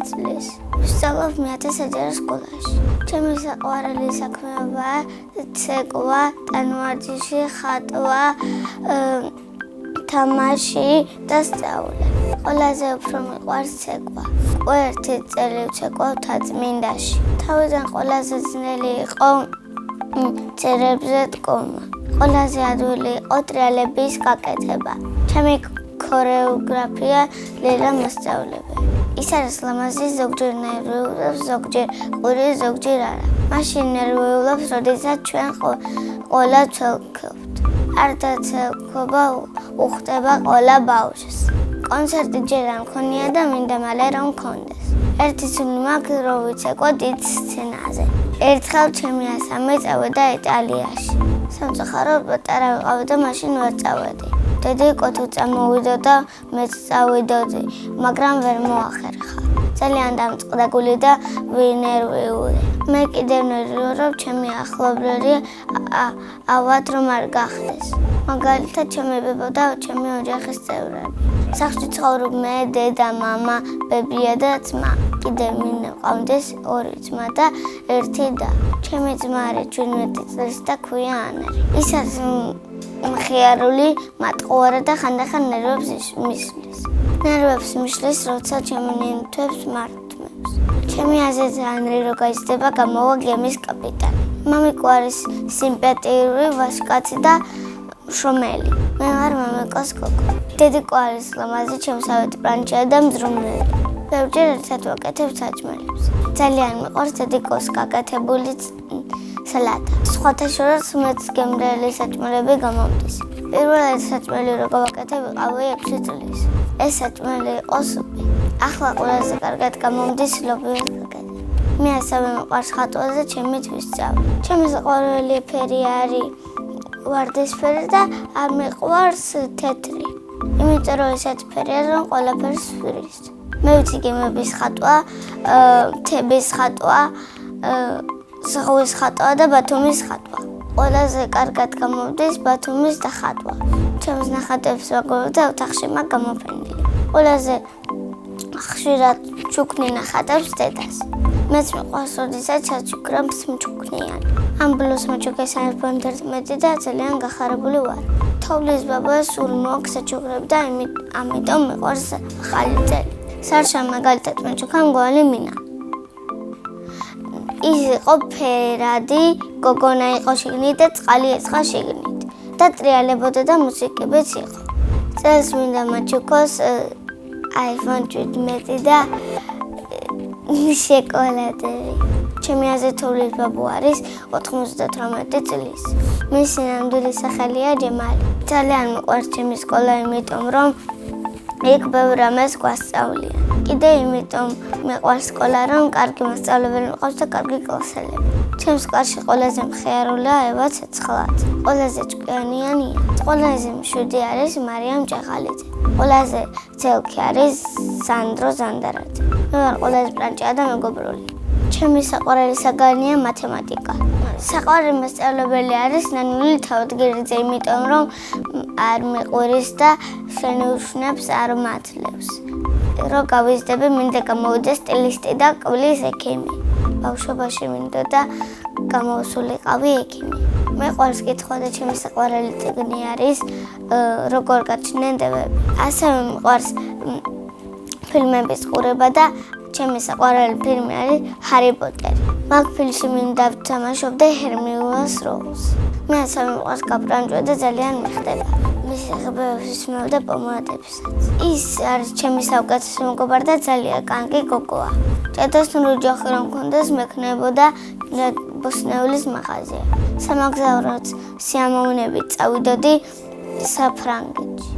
წლის. ვსწავლობ მე-10 საჯარო სკოლაში. ჩემი საყვარელი საქმეობაა ცეკვა, ტანვარჯიში, ხატვა, თამაში და სწავლა. ყველაზე უფრო მიყვარს ცეკვა. ერთი წელი ვცეკვავ თაწმინდაში. თავიდან ყველაზე ძნელი იყო წერებზე დგომა. ყველაზე ადვილი იყო ტრიალების გაკეთება. ჩემი ქორეოგრაფია ლელა მასწავლებელი. ის არის ლამაზი, ზოგჯერ ნერვიულობს, ზოგჯერ ყური, ზოგჯერ არა. მაშინ ნერვიულობს, როდესაც ჩვენ ყველა ვცელქებთ. არ დაცელქობა უხდება ყველა ბავშვს. კონცერტი ჯერ არ მქონია და მინდა მალე რომ მქონდეს. ერთი სული მაქვს, რომ ვიცეკვო დიდ სცენაზე. ერთხელ ჩემი ასამე წავედა იტალიაში. სამწუხაროდ პატარა ვიყავი და მაშინ ვერ წავედი. დედი კოთი წამოვიდა და მეც წავიდოდი, მაგრამ ვერ მოახერხა. ძალიან დამწყდაგული და ვინერვიული. მე კიდევ ნერვიულობ, ჩემი ახლობლები ავად რომ არ გახდეს. მაგალითად, ჩემი ბებო და ჩემი ოჯახის წევრები. სახლში ცხოვრობ მე, დედა, მამა, ბებია და ძმა. კიდევ მინდა მყავდეს 2 ძმა და 1 და. ჩემი ძმა არის 17 წლის და ქვია ანარი. ის არის მხიარული, მატყუარი და ხანდახან ნერვებს მისვლის. ნერვებს მისვლის, როცა ჩემი ნინთვებს მართმევს. ჩემი აზრით ანრი რო გაიზრდება, გამოვა გემის კაპიტანი. მამიკო არის სიმპათიური, ვაჟკაცი და შრომელი. მე ვარ მამიკოს გოგო. დედიკო არის ლამაზი, ჩემსავეთი პრანჩია და მძრუნელი. ბევრჯერ ერთად ვაკეთებ საჭმელებს. ძალიან მიყვარს დედიკოს გაკეთებული სალატა. სხვათა შორის მეც გემრიელი საჭმელები გამომდის. პირველად საჭმელი რო გავაკეთებ, ვიყავი 6 წლის. ეს საჭმელი იყო სუპი. ახლა ყველაზე კარგად გამომდის ლობიოს გაკეთება. მე ასევე მიყვარს ხატვაზე ჩემი თვისწავლა. ჩემი საყვარელი ფერი არის ვარდისფერი და არ მიყვარს თეთრი. იმიტომ რომ ესეთ ფერია, რომ ყველაფერს ვფრის. მე ვიცი გემების ხატვა, თების ხატვა, ზღვის ხატვა და ბათუმის ხატვა. ყველაზე კარგად გამომდის ბათუმის და ხატვა. ჩემს ნახატებს ვაგორებ და ოთახში მაქვს გამოფენილი. ყველაზე ხშირად ჩუქნი ნახატებს დედას. მეც მიყვარს, როდესაც ჩაჩუქრებს მჩუქნიან. ამ ბლუს მოჩუქეს 11 და ძალიან გახარებული ვარ. თოვლის ბაბა სულ მოაქვს საჩუქრები და ამიტომ მიყვარს ახალი წელი. სარშა მაგალითად მეჩუქა მგვალი მინა. ის იყო ფერადი, გოგონა იყო შიგნით და წყალი ეცხა შიგნით და ტრიალებოდა და მუსიკებიც იყო. წელს მინდა მაჩუქოს iPhone 17 და შოკოლადები. ჩემი აზრით თოვლის ბაბუ არის 98 წლის. მისი ნამდვილი სახელია ჯემალი. ძალიან მიყვარს ჩემი სკოლა, იმიტომ რომ იქ ბევრ რამეს გვასწავლიან. კიდე იმიტომ მიყვარს სკოლა, რომ კარგი მასწავლებელი მყავს და კარგი კლასელები. ჩემს კლასში ყველაზე მხიარულია ევა ცეცხლაძე. ყველაზე ჭკვიანიანია. ყველაზე მშვიდი არის მარიამ ჭაღალიძე. ყველაზე ძელქი არის სანდრო ზანდარაძე. მე ვარ ყველაზე პრანჭია და მეგობრული. ჩემი საყვარელი საგანია მათემატიკა. საყვარელი მასწავლებელი არის ნანული თავდგერიძე, იმიტომ რომ არ მიყვარს და შენიშნებს არ მათლევს. რო გავიზრდები, მინდა გამოვიდეს სტილისტი და კბილის ექიმი. ბავშვობაში მინდა და გამოვსულიყავი ექიმი. მიყვარს კითხვა და ჩემი საყვარელი წიგნი არის როგორ გაჩნდნენ დევები. ასევე მიყვარს ფილმების ყურება და ჩემი საყვარელი ფილმი არის ჰარი პოტერი. მაგ ფილმში მინდა ვთამაშობდე ჰერმიონას როლს. მე ასევე მიყვარს გაფრანჭვა და ძალიან მიხდება. მისი ღებავების და პომადებისაც. ის არის ჩემი საუკეთესო მეგობარი და ძალიან კარგი გოგოა. ჭედასნური ოჯახი რომ მქონდეს, მექნებოდა ბოსნეულის მაღაზია. სამაგზავროდ სიამოვნებით წავიდოდი საფრანგეთში.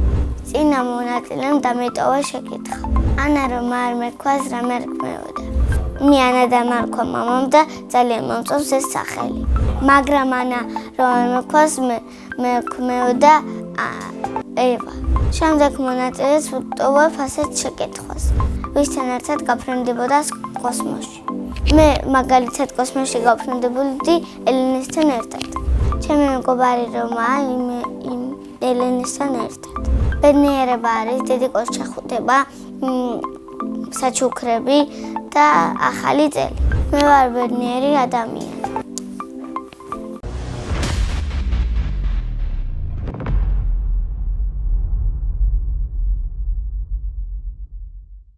წინა მონაწილემ დამეტოვა შეკითხვა. ანა რომ არ მექვას რა მერქმეოდა. მე ანა დამარქვა მამამ და ძალიან მომწონს ეს სახელი. მაგრამ ანა რომ არ მექვას მექმეოდა ევა. შემდეგ მონაწილეს ვტოვებ ასეთ შეკითხვას. ვისთან ერთად გაფრენდებოდა კოსმოსში. მე მაგალითად კოსმოსში გავფრენდებოდი ელენესთან ერთად. ჩემი მეგობარი რომაა იმ ელენესთან ერთად. ბედნიერება არის დედიკოს ჩახუტება საჩუქრები და ახალი წელი. მე ვარ ბედნიერი ადამიანი.